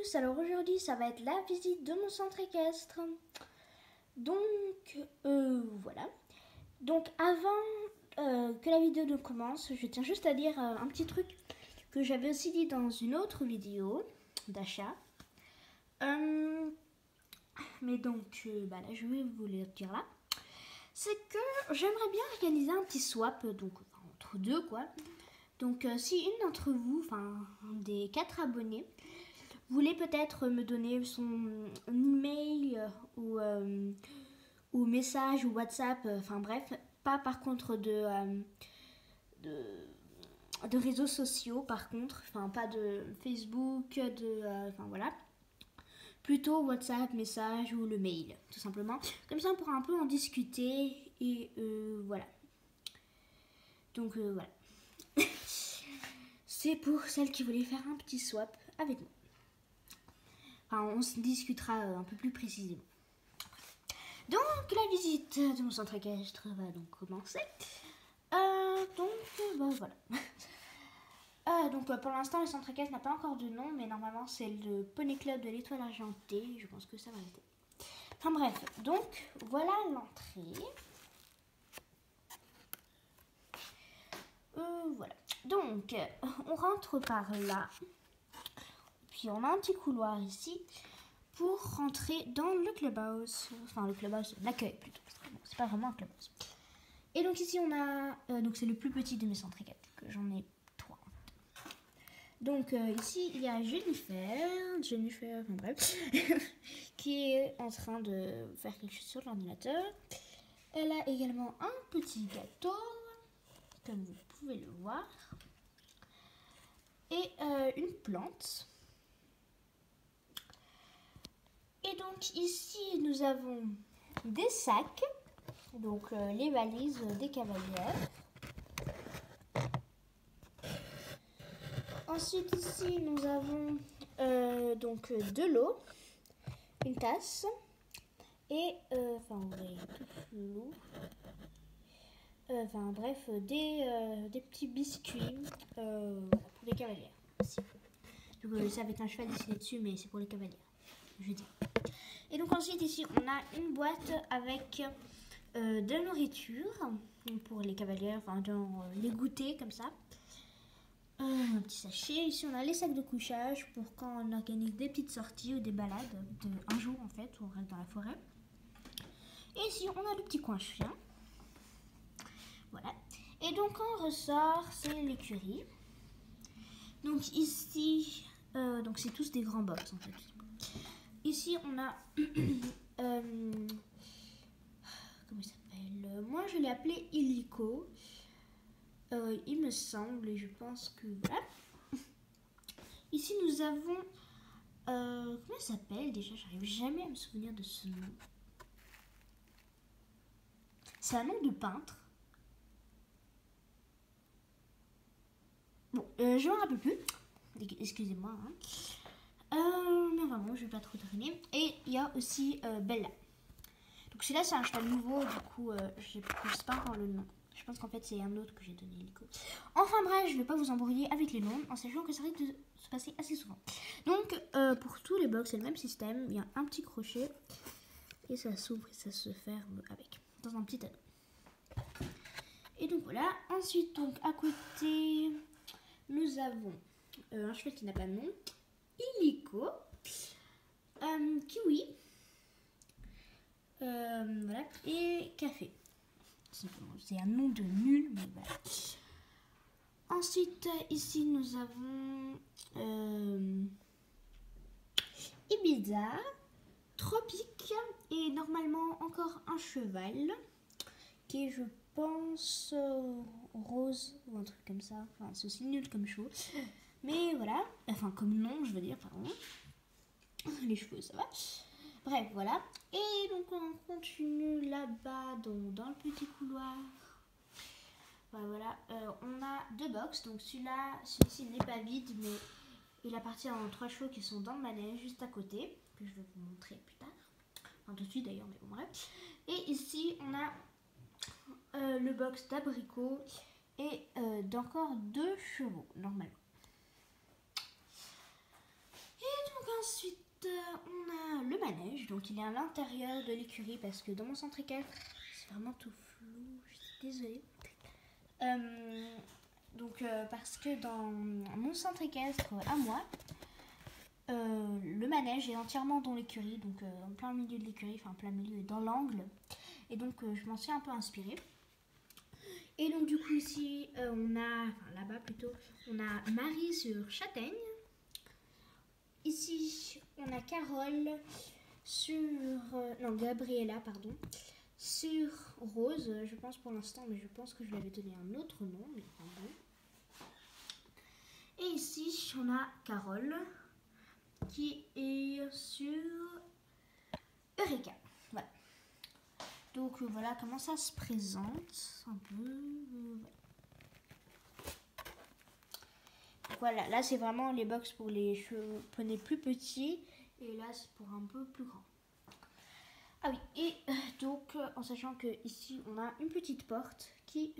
tous, alors aujourd'hui ça va être la visite de mon centre équestre. Donc voilà. Donc avant que la vidéo ne commence, je tiens juste à dire un petit truc que j'avais aussi dit dans une autre vidéo d'achat. Mais donc là je vais vous le dire là. C'est que j'aimerais bien organiser un petit swap, donc entre deux quoi. Donc si une d'entre vous, des 4 abonnés, voulez peut-être me donner son email ou message ou WhatsApp, bref, pas par contre de réseaux sociaux par contre, pas de Facebook, voilà. Plutôt WhatsApp, message ou le mail, tout simplement. Comme ça on pourra un peu en discuter et voilà. Donc voilà. C'est pour celles qui voulaient faire un petit swap avec moi. On se discutera un peu plus précisément. Donc la visite de mon centre équestre va donc commencer. Voilà. Donc pour l'instant le centre équestre n'a pas encore de nom, mais normalement c'est le Poney Club de l'Étoile Argentée. Je pense que ça va rester. Bref, donc voilà l'entrée. Voilà. Donc on rentre par là. Puis on a un petit couloir ici pour rentrer dans le clubhouse. Le clubhouse, l'accueil plutôt. Bon, c'est pas vraiment un clubhouse. Et donc ici on a, donc c'est le plus petit de mes centres équestres, que j'en ai 3 en fait. Donc ici il y a Jennifer, bref, qui est en train de faire quelque chose sur l'ordinateur. Elle a également un petit gâteau, comme vous pouvez le voir, et une plante. Et donc ici nous avons des sacs, donc les valises des cavalières. Ensuite ici nous avons donc de l'eau, une tasse et vous voyez tout flou. Bref, des petits biscuits pour les cavalières. Donc ça va être un cheval dessiné dessus, mais c'est pour les cavalières, je dis. Et donc ensuite ici on a une boîte avec de la nourriture pour les cavalières, dans les goûters comme ça. Un petit sachet. Ici on a les sacs de couchage pour quand on organise des petites sorties ou des balades de un jour en fait où on reste dans la forêt. Et ici on a le petit coin chien. Voilà. Et donc quand on ressort, c'est l'écurie. Donc ici, donc c'est tous des grands box en fait. Ici on a comment il s'appelle? Moi je l'ai appelé Illico. Il me semble, et je pense que voilà. Ici nous avons comment il s'appelle déjà? J'arrive jamais à me souvenir de ce nom. C'est un nom de peintre. Bon, je m'en rappelle plus. Excusez-moi. Mais vraiment, je vais pas trop traîner. Et il y a aussi Bella. Donc celui-là, c'est un cheval nouveau. Du coup, je ne sais pas encore le nom. Je pense qu'en fait, c'est un autre que j'ai donné, Nico. Enfin bref, je ne vais pas vous embrouiller avec les noms, en sachant que ça risque de se passer assez souvent. Donc, pour tous les box, c'est le même système. Il y a un petit crochet. Et ça s'ouvre et ça se ferme avec. Dans un petit anneau. Et donc voilà. Ensuite, donc à côté, nous avons un cheval qui n'a pas de nom. Illico. Kiwi. Voilà. Et Café. C'est un nom de nul, mais voilà. Ensuite, ici, nous avons Ibiza, Tropique et normalement encore un cheval qui est, je pense, rose ou un truc comme ça. C'est aussi nul comme chevaux. Mais voilà, comme nom, je veux dire, pardon. Les cheveux, ça va. Bref, voilà. Et donc, on continue là-bas, dans le petit couloir. Voilà, on a 2 box. Donc, celui-ci n'est pas vide, mais il appartient à 3 chevaux qui sont dans le manège, juste à côté, que je vais vous montrer plus tard. Tout de suite d'ailleurs, mais bon, bref. Et ici, on a le box d'abricot et d'encore 2 chevaux, normalement. Ensuite, on a le manège. Donc, il est à l'intérieur de l'écurie parce que dans mon centre équestre, c'est vraiment tout flou. Je suis désolée. Parce que dans mon centre équestre à moi, le manège est entièrement dans l'écurie, donc en plein milieu de l'écurie, enfin plein milieu dans l'angle. Et donc, je m'en suis un peu inspirée. Et donc, du coup, ici, là-bas plutôt, on a Marie sur Châtaigne. Ici, on a Carole Gabriella, pardon, sur Rose, je pense pour l'instant, mais je pense que je lui avais donné un autre nom, mais enfin bon. Et ici, on a Carole, qui est sur Eureka. Voilà. Donc voilà comment ça se présente. Un peu. Voilà, là c'est vraiment les box pour les poneys plus petits. Et là c'est pour un peu plus grand. Ah oui, et donc en sachant que ici on a une petite porte qui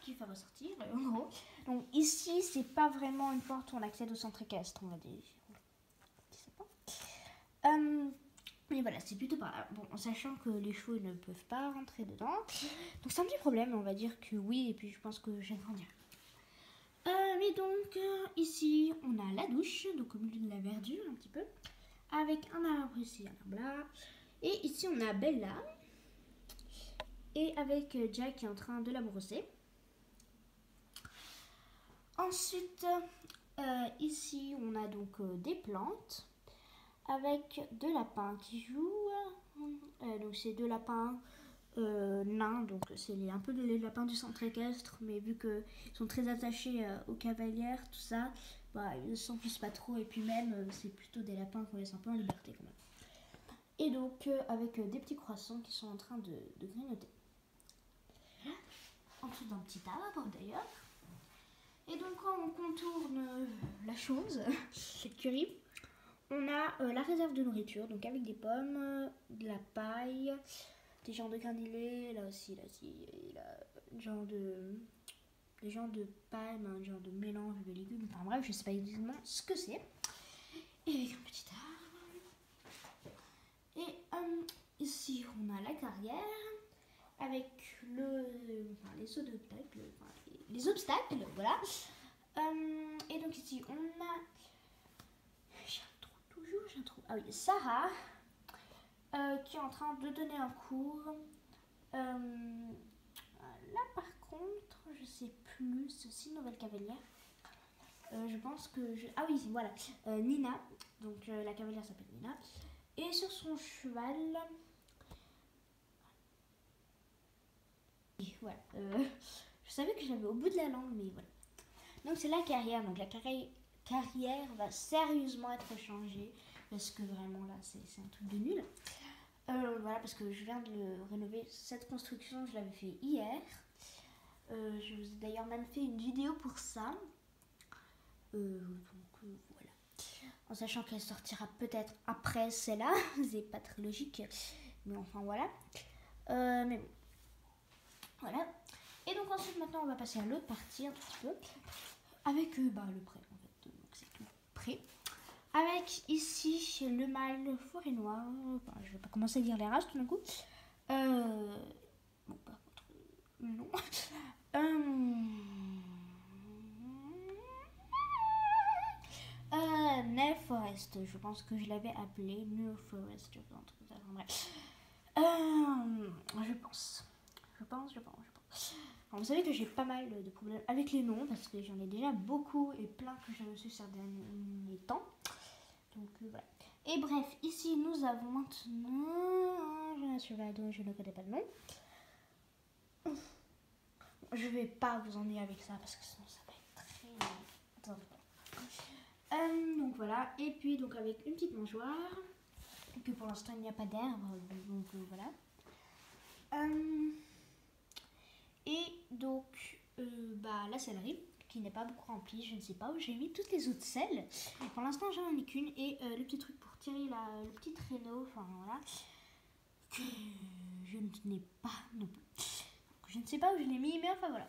fait ressortir en gros. Donc ici c'est pas vraiment une porte où on accède au centre équestre, on va dire. Mais voilà, c'est plutôt par là. Bon, en sachant que les chevaux ne peuvent pas rentrer dedans. Donc c'est un petit problème, on va dire que oui, et puis je pense que je vais grandir. Mais donc, ici, on a la douche, donc au milieu de la verdure un petit peu. Avec un arbre ici, un arbre là. Et ici, on a Bella. Et avec Jack qui est en train de la brosser. Ensuite, ici, on a donc des plantes. Avec deux lapins qui jouent. Donc c'est deux lapins nains, donc c'est un peu les lapins du centre équestre, mais vu qu'ils sont très attachés aux cavalières, tout ça, ils ne s'enfuient pas trop, et puis même c'est plutôt des lapins qu'on laisse un peu en liberté quand même. Et donc avec des petits croissants qui sont en train de grignoter. En dessous d'un petit arbre d'ailleurs. Et donc quand on contourne la chose, l'écurie, on a la réserve de nourriture, donc avec des pommes, de la paille, des genres de granulés, là aussi, et là, des genres de paille, un genre de mélange de légumes, enfin bref, je sais pas exactement ce que c'est. Et avec un petit arbre. Et ici, on a la carrière, avec les obstacles, voilà. Et donc ici, on a... J'ai un trou. Ah oui, Sarah, qui est en train de donner un cours. Là, par contre, je sais plus. C'est aussi une nouvelle cavalière. Je pense que ah oui, voilà. Nina. Donc, la cavalière s'appelle Nina. Et sur son cheval... Et voilà. Je savais que je l'avais au bout de la langue, mais voilà. Donc, c'est la carrière. Donc, la carrière va sérieusement être changée. Parce que vraiment, là, c'est un truc de nul. Voilà, parce que je viens de le rénover. Cette construction, je l'avais fait hier. Je vous ai d'ailleurs même fait une vidéo pour ça. Voilà. En sachant qu'elle sortira peut-être après celle-là. C'est pas très logique. Mais enfin, voilà. Mais bon. Voilà. Et donc ensuite, maintenant, on va passer à l'autre partie un tout petit peu. Avec le pré, en fait. Donc c'est tout prêt. Avec ici le mâle forêt noire. Enfin, je vais pas commencer à dire les races tout d'un coup. Bon, par contre, non. New Forest, je pense que je l'avais appelé New Forest. Je pense. Alors, vous savez que j'ai pas mal de problèmes avec les noms parce que j'en ai déjà beaucoup et plein que j'ai reçus ces derniers temps. Donc voilà. Et bref, ici nous avons maintenant un cheval dont je ne connais pas le nom. Je vais pas vous ennuyer avec ça parce que sinon ça va être très... donc voilà. Et puis donc avec une petite mangeoire. Que pour l'instant il n'y a pas d'herbe. Donc voilà. Et donc la sellerie qui n'est pas beaucoup remplie, je ne sais pas où j'ai mis toutes les autres selles. Pour l'instant j'en ai qu'une et le petit truc pour tirer le petit traîneau, enfin voilà, que je n'ai pas non plus. Donc, je ne sais pas où je l'ai mis, mais enfin voilà.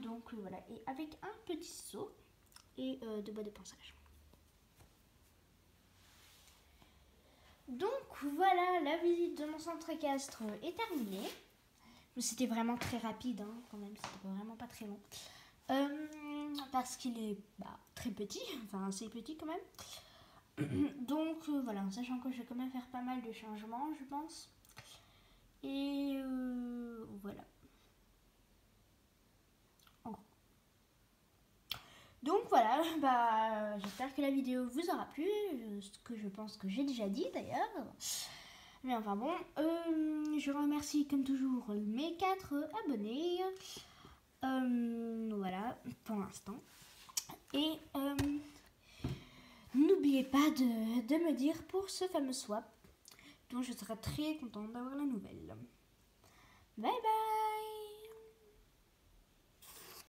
Donc voilà, et avec un petit seau et de bois de ponçage. Donc voilà, la visite de mon centre équestre est terminée. C'était vraiment très rapide, hein, quand même, c'était vraiment pas très long. Parce qu'il est très petit, enfin assez petit quand même. Donc voilà, sachant que je vais quand même faire pas mal de changements, je pense. Et voilà. En gros. Donc voilà, j'espère que la vidéo vous aura plu, ce que je pense que j'ai déjà dit d'ailleurs. Mais enfin bon, je remercie comme toujours mes 4 abonnés. Voilà, pour l'instant. Et n'oubliez pas de me dire pour ce fameux swap, dont je serai très contente d'avoir la nouvelle. Bye bye!